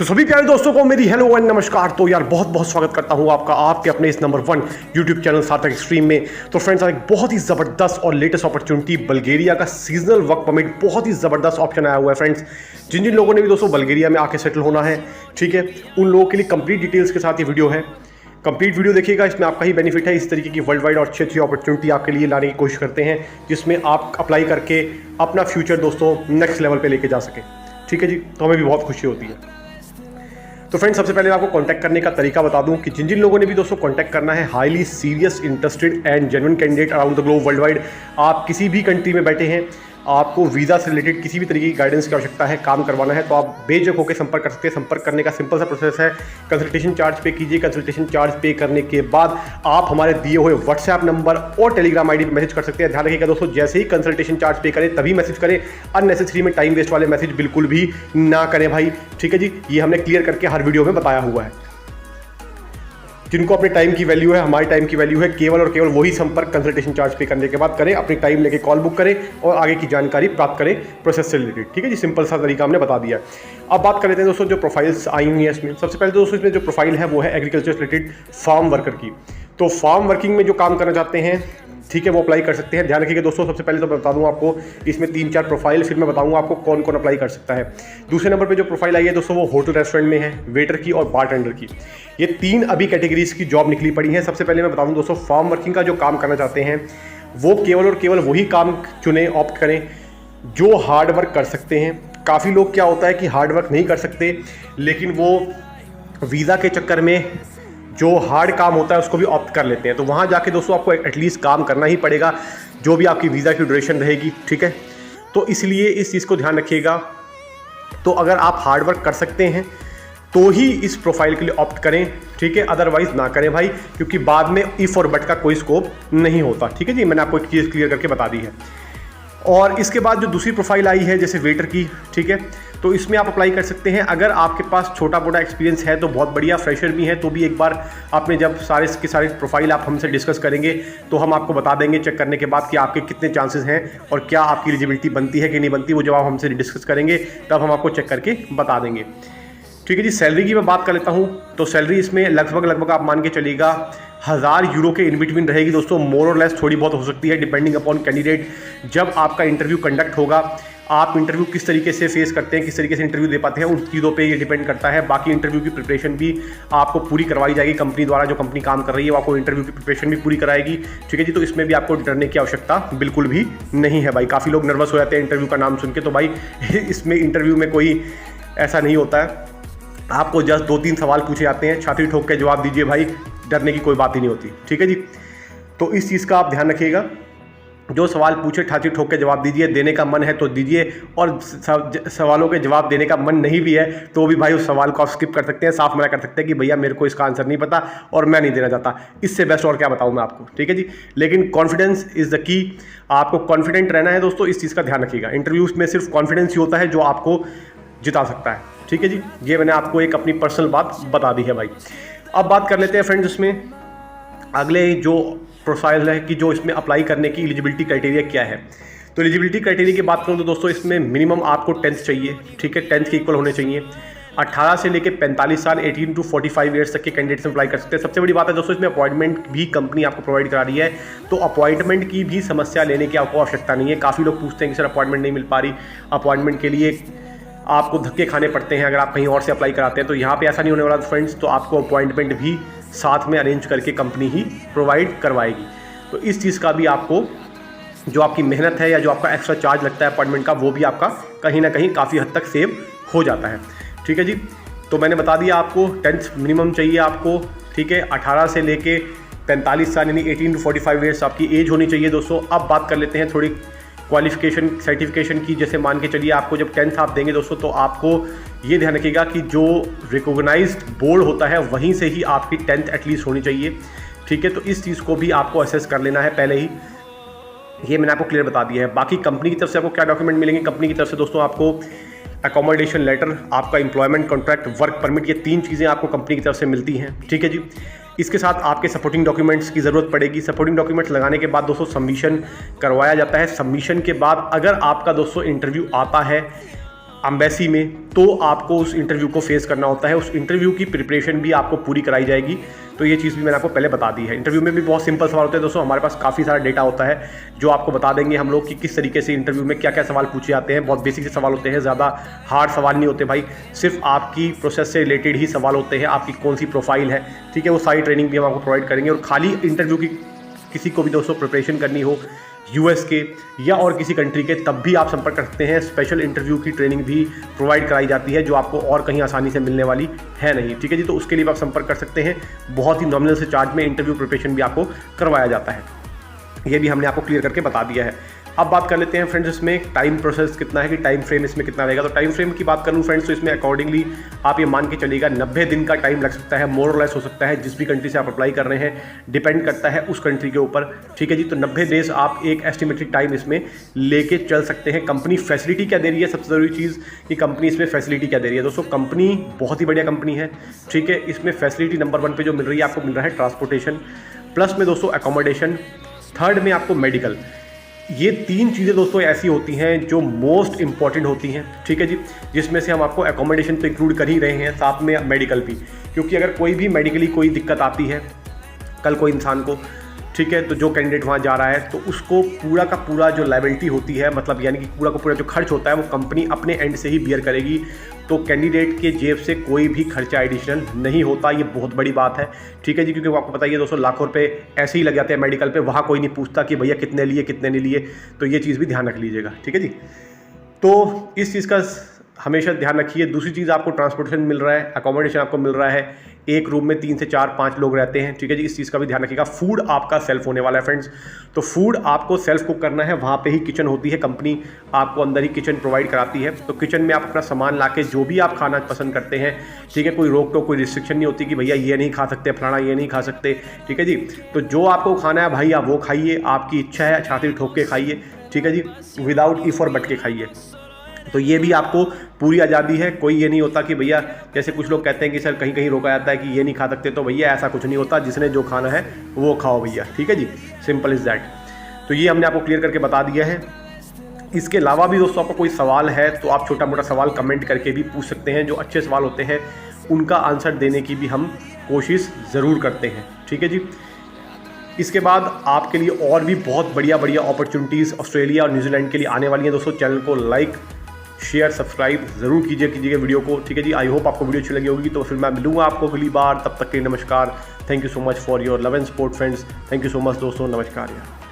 तो सभी प्यारे दोस्तों को मेरी हेलो एंड नमस्कार। तो यार बहुत बहुत स्वागत करता हूं आपका आपके अपने इस नंबर 1 यूट्यूब चैनल सार्थक एक्सट्रीम में। तो फ्रेंड्स, आज एक बहुत ही ज़बरदस्त और लेटेस्ट अपॉर्चुनिटी, बल्गेरिया का सीजनल वर्क परमिट, बहुत ही ज़बरदस्त ऑप्शन आया हुआ है फ्रेंड्स। जिन जिन लोगों ने भी दोस्तों बल्गेरिया में आके सेटल होना है, ठीक है, उन लोगों के लिए कंप्लीट डिटेल्स के साथ ये वीडियो है। कंप्लीट वीडियो देखिएगा, इसमें आपका ही बेनिफिट है। इस तरीके की वर्ल्ड वाइड और अच्छी अच्छी अपॉर्चुनिटी आपके लिए लाने की कोशिश करते हैं, जिसमें आप अप्लाई करके अपना फ्यूचर दोस्तों नेक्स्ट लेवल पे लेके जा सकें। ठीक है जी, तो हमें भी बहुत खुशी होती है। तो फ्रेंड्स, सबसे पहले आपको कांटेक्ट करने का तरीका बता दूं कि जिन जिन लोगों ने भी दोस्तों कांटेक्ट करना है, highly serious, interested and genuine candidate around the globe, world wide, आप किसी भी कंट्री में बैठे हैं, आपको वीज़ा से रिलेटेड किसी भी तरीके की गाइडेंस की आवश्यकता है, काम करवाना है, तो आप बेझिझक होकर संपर्क कर सकते हैं। संपर्क करने का सिंपल सा प्रोसेस है, कंसल्टेशन चार्ज पे कीजिए। कंसल्टेशन चार्ज पे करने के बाद आप हमारे दिए हुए व्हाट्सएप नंबर और टेलीग्राम आईडी पे मैसेज कर सकते हैं। ध्यान रखिएगा दोस्तों, जैसे ही कंसल्टेशन चार्ज पे करें तभी मैसेज करें, अननेसेसरी में टाइम वेस्ट वाले मैसेज बिल्कुल भी ना करें भाई। ठीक है जी, ये हमने क्लियर करके हर वीडियो में बताया हुआ है। जिनको अपने टाइम की वैल्यू है, हमारी टाइम की वैल्यू है, केवल और केवल वही संपर्क कंसल्टेशन चार्ज पे करने के बाद करें। अपनी टाइम लेके कॉल बुक करें और आगे की जानकारी प्राप्त करें प्रोसेस से रिलेटेड। ठीक है जी, सिंपल सा तरीका हमने बता दिया। अब बात कर लेते हैं दोस्तों जो प्रोफाइल्स आई हुई हैं इसमें। सबसे पहले दोस्तों इसमें जो प्रोफाइल है वो है एग्रीकल्चर से रिलेटेड फार्म वर्कर की। तो फार्म वर्किंग में जो काम करना चाहते हैं, ठीक है, वो अप्लाई कर सकते हैं। ध्यान रखिएगा दोस्तों, सबसे पहले तो मैं बता दूं आपको इसमें 3-4 प्रोफाइल, फिर मैं बताऊंगा आपको कौन कौन अप्लाई कर सकता है। दूसरे नंबर पे जो प्रोफाइल आई है दोस्तों वो होटल रेस्टोरेंट में है, वेटर की और बारटेंडर की। ये 3 अभी कैटेगरीज की जॉब निकली पड़ी है। सबसे पहले मैं बता दूं दोस्तों, फार्म वर्किंग का जो काम करना चाहते हैं वो केवल और केवल वही काम चुने, ऑप्ट करें जो हार्ड वर्क कर सकते हैं। काफ़ी लोग क्या होता है कि हार्ड वर्क नहीं कर सकते, लेकिन वो वीज़ा के चक्कर में जो हार्ड काम होता है उसको भी ऑप्ट कर लेते हैं। तो वहाँ जाके दोस्तों आपको एटलीस्ट काम करना ही पड़ेगा, जो भी आपकी वीज़ा की ड्यूरेशन रहेगी। ठीक है, तो इसलिए इस चीज़ को ध्यान रखिएगा। तो अगर आप हार्ड वर्क कर सकते हैं तो ही इस प्रोफाइल के लिए ऑप्ट करें, ठीक है, अदरवाइज ना करें भाई, क्योंकि बाद में इफ़ और बट का कोई स्कोप नहीं होता। ठीक है जी, मैंने आपको एक चीज़ क्लियर करके बता दी है। और इसके बाद जो दूसरी प्रोफाइल आई है जैसे वेटर की, ठीक है, तो इसमें आप अप्लाई कर सकते हैं। अगर आपके पास छोटा मोटा एक्सपीरियंस है तो बहुत बढ़िया, फ्रेशर भी है तो भी एक बार आपने जब सारे के सारे प्रोफाइल आप हमसे डिस्कस करेंगे तो हम आपको बता देंगे चेक करने के बाद कि आपके कितने चांसेस हैं और क्या आपकी एलिजिबिलिटी बनती है कि नहीं बनती। वो जब आप हमसे डिस्कस करेंगे तब हम आपको चेक करके बता देंगे। ठीक है जी, सैलरी की मैं बात कर लेता हूँ। तो सैलरी इसमें लगभग आप मान के चलिएगा 1000 यूरो के इन बिटवीन रहेगी दोस्तों। मोर और लेस थोड़ी बहुत हो सकती है डिपेंडिंग अपॉन कैंडिडेट। जब आपका इंटरव्यू कंडक्ट होगा, आप इंटरव्यू किस तरीके से फेस करते हैं, किस तरीके से इंटरव्यू दे पाते हैं, उन चीज़ों पे ये डिपेंड करता है। बाकी इंटरव्यू की प्रिपरेशन भी आपको पूरी करवाई जाएगी कंपनी द्वारा। जो कंपनी काम कर रही है वो आपको इंटरव्यू की प्रिपरेशन भी पूरी कराएगी। ठीक है जी, तो इसमें भी आपको डरने की आवश्यकता बिल्कुल भी नहीं है भाई। काफ़ी लोग नर्वस हो जाते हैं इंटरव्यू का नाम सुन के, तो भाई इसमें इंटरव्यू में कोई ऐसा नहीं होता है। आपको जस्ट 2-3 सवाल पूछे जाते हैं, छाती ठोक के जवाब दीजिए भाई, डरने की कोई बात ही नहीं होती। ठीक है जी, तो इस चीज़ का आप ध्यान रखिएगा। जो सवाल पूछे छाती ठोक के जवाब दीजिए, देने का मन है तो दीजिए, और सवालों के जवाब देने का मन नहीं भी है तो भी भाई उस सवाल को आप स्किप कर सकते हैं, साफ मना कर सकते हैं कि भैया मेरे को इसका आंसर नहीं पता और मैं नहीं देना चाहता। इससे बेस्ट और क्या बताऊँ मैं आपको। ठीक है जी, लेकिन कॉन्फिडेंस इज़ द की। आपको कॉन्फिडेंट रहना है दोस्तों, इस चीज़ का ध्यान रखिएगा। इंटरव्यूज़ में सिर्फ कॉन्फिडेंस ही होता है जो आपको जिता सकता है। ठीक है जी, ये मैंने आपको एक अपनी पर्सनल बात बता दी है भाई। अब बात कर लेते हैं फ्रेंड्स इसमें अगले जो प्रोफाइल है कि जो इसमें अप्लाई करने की एलिजिबिलिटी क्राइटेरिया क्या है। तो एलिजिबिलिटी क्राइटेरिया की बात करूँ तो दोस्तों इसमें मिनिमम आपको 10th चाहिए। ठीक है, 10th के इक्वल होने चाहिए। 18 से लेकर 45 साल, 18 to 45 ईयर्स तक के कैंडिडेट्स अप्लाई कर सकते हैं। सबसे बड़ी बात है दोस्तों, इसमें अपॉइंटमेंट भी कंपनी आपको प्रोवाइड करा रही है, तो अपॉइंटमेंट की भी समस्या लेने की आपको आवश्यकता नहीं है। काफ़ी लोग पूछते हैं कि सर अपॉइंटमेंट नहीं मिल पा रही, अपॉइंटमेंट के लिए आपको धक्के खाने पड़ते हैं अगर आप कहीं और से अप्लाई कराते हैं। तो यहाँ पे ऐसा नहीं होने वाला फ्रेंड्स, तो आपको अपॉइंटमेंट भी साथ में अरेंज करके कंपनी ही प्रोवाइड करवाएगी। तो इस चीज़ का भी आपको, जो आपकी मेहनत है या जो आपका एक्स्ट्रा चार्ज लगता है अपॉइंटमेंट का, वो भी आपका कहीं ना कहीं काफ़ी हद तक सेव हो जाता है। ठीक है जी, तो मैंने बता दिया आपको 10th मिनिमम चाहिए आपको। ठीक है, 18 से लेके 45 साल यानी 18 to 45 ईयर्स आपकी एज होनी चाहिए दोस्तों। अब बात कर लेते हैं थोड़ी क्वालिफिकेशन सर्टिफिकेशन की। जैसे मान के चलिए आपको जब 10th आप देंगे दोस्तों, तो आपको ये ध्यान रखिएगा कि जो रिकॉग्नाइज्ड बोर्ड होता है वहीं से ही आपकी 10th एटलीस्ट होनी चाहिए। ठीक है, तो इस चीज़ को भी आपको असेस कर लेना है पहले ही। ये मैंने आपको क्लियर बता दिया है। बाकी कंपनी की तरफ से आपको क्या डॉक्यूमेंट मिलेंगे कंपनी की तरफ से दोस्तों, आपको अकोमोडेशन लेटर, आपका एम्प्लॉयमेंट कॉन्ट्रैक्ट, वर्क परमिट, ये 3 चीज़ें आपको कंपनी की तरफ से मिलती हैं। ठीक है जी, इसके साथ आपके सपोर्टिंग डॉक्यूमेंट्स की ज़रूरत पड़ेगी। सपोर्टिंग डॉक्यूमेंट्स लगाने के बाद दोस्तों सबमिशन करवाया जाता है। सबमिशन के बाद अगर आपका दोस्तों इंटरव्यू आता है, एम्बेसी में, तो आपको उस इंटरव्यू को फेस करना होता है। उस इंटरव्यू की प्रिपरेशन भी आपको पूरी कराई जाएगी। तो ये चीज़ भी मैंने आपको पहले बता दी है। इंटरव्यू में भी बहुत सिंपल सवाल होते हैं दोस्तों, हमारे पास काफ़ी सारा डेटा होता है जो आपको बता देंगे हम लोग कि किस तरीके से इंटरव्यू में क्या क्या सवाल पूछे जाते हैं। बहुत बेसिक से सवाल होते हैं, ज़्यादा हार्ड सवाल नहीं होते भाई, सिर्फ आपकी प्रोसेस से रिलेटेड ही सवाल होते हैं, आपकी कौन सी प्रोफाइल है, ठीक है। वो सारी ट्रेनिंग भी हम आपको प्रोवाइड करेंगे। और खाली इंटरव्यू की किसी को भी दोस्तों प्रिपरेशन करनी हो यूएस के या और किसी कंट्री के, तब भी आप संपर्क कर सकते हैं। स्पेशल इंटरव्यू की ट्रेनिंग भी प्रोवाइड कराई जाती है जो आपको और कहीं आसानी से मिलने वाली है नहीं, ठीक है जी। तो उसके लिए आप संपर्क कर सकते हैं। बहुत ही नॉमिनल से चार्ज में इंटरव्यू प्रिपरेशन भी आपको करवाया जाता है। ये भी हमने आपको क्लियर करके बता दिया है। अब बात कर लेते हैं फ्रेंड्स इसमें टाइम प्रोसेस कितना है, कि टाइम फ्रेम इसमें कितना रहेगा। तो टाइम फ्रेम की बात करूं फ्रेंड्स, तो इसमें अकॉर्डिंगली आप ये मान के चलिएगा 90 दिन का टाइम लग सकता है, मोर और लेस हो सकता है। जिस भी कंट्री से आप अप्लाई कर रहे हैं डिपेंड करता है उस कंट्री के ऊपर, ठीक है जी। तो 90 डेज आप एक एस्टिमेटेड टाइम इसमें लेके चल सकते हैं। कंपनी फैसिलिटी क्या दे रही है, सबसे ज़रूरी चीज़ कि कंपनी इसमें फैसिलिटी क्या दे रही है। दोस्तों कंपनी बहुत ही बढ़िया कंपनी है, ठीक है। इसमें फैसिलिटी नंबर 1 पे जो मिल रही है आपको, मिल रहा है ट्रांसपोर्टेशन, प्लस में दोस्तों एकोमोडेशन, थर्ड में आपको मेडिकल। ये 3 चीज़ें दोस्तों ऐसी होती हैं जो मोस्ट इंपॉर्टेंट होती हैं, ठीक है जी। जिसमें से हम आपको एकोमोडेशन तो इंक्लूड कर ही रहे हैं, साथ में मेडिकल भी, क्योंकि अगर कोई भी मेडिकली कोई दिक्कत आती है कल कोई इंसान को, ठीक है, तो जो कैंडिडेट वहाँ जा रहा है तो उसको पूरा का पूरा जो लायबिलिटी होती है, मतलब यानी कि पूरा का पूरा जो खर्च होता है वो कंपनी अपने एंड से ही बियर करेगी। तो कैंडिडेट के जेब से कोई भी खर्चा एडिशनल नहीं होता। ये बहुत बड़ी बात है, ठीक है जी, क्योंकि वो आपको बताइए दोस्तों लाखों रुपए ऐसे ही लग जाते हैं मेडिकल पे, वहाँ कोई नहीं पूछता कि भैया कितने लिए कितने नहीं लिए। तो ये चीज़ भी ध्यान रख लीजिएगा, ठीक है जी। तो इस चीज़ का हमेशा ध्यान रखिए। दूसरी चीज़, आपको ट्रांसपोर्टेशन मिल रहा है, अकोमोडेशन आपको मिल रहा है, एक रूम में 3 से 4-5 लोग रहते हैं, ठीक है जी। इस चीज़ का भी ध्यान रखिएगा। फूड आपका सेल्फ होने वाला है फ्रेंड्स, तो फूड आपको सेल्फ कुक करना है। वहाँ पे ही किचन होती है, कंपनी आपको अंदर ही किचन प्रोवाइड कराती है। तो किचन में आप अपना सामान ला के जो भी आप खाना पसंद करते हैं, ठीक है, कोई रोक टोक कोई रिस्ट्रिक्शन नहीं होती कि भैया ये नहीं खा सकते, फलाना ये नहीं खा सकते, ठीक है जी। तो जो आपको खाना है भाई आप वो खाइए, आपकी इच्छा है छाती ठोक के खाइए, ठीक है जी, विदाउट इफ और बट के खाइए। तो ये भी आपको पूरी आज़ादी है। कोई ये नहीं होता कि भैया, जैसे कुछ लोग कहते हैं कि सर कहीं कहीं रोका जाता है कि ये नहीं खा सकते, तो भैया ऐसा कुछ नहीं होता। जिसने जो खाना है वो खाओ भैया, ठीक है जी, सिंपल इज़ दैट। तो ये हमने आपको क्लियर करके बता दिया है। इसके अलावा भी दोस्तों आपको कोई सवाल है तो आप छोटा मोटा सवाल कमेंट करके भी पूछ सकते हैं। जो अच्छे सवाल होते हैं उनका आंसर देने की भी हम कोशिश ज़रूर करते हैं, ठीक है जी। इसके बाद आपके लिए और भी बहुत बढ़िया बढ़िया अपॉर्चुनिटीज़ ऑस्ट्रेलिया और न्यूजीलैंड के लिए आने वाली हैं दोस्तों। चैनल को लाइक शेयर सब्सक्राइब ज़रूर कीजिएगा वीडियो को, ठीक है जी। आई होप आपको वीडियो अच्छी लगी होगी। तो फिर मैं मिलूंगा आपको अगली बार, तब तक के लिए नमस्कार। Thank you so much for your love and support friends. Thank you so much दोस्तों, नमस्कार यार।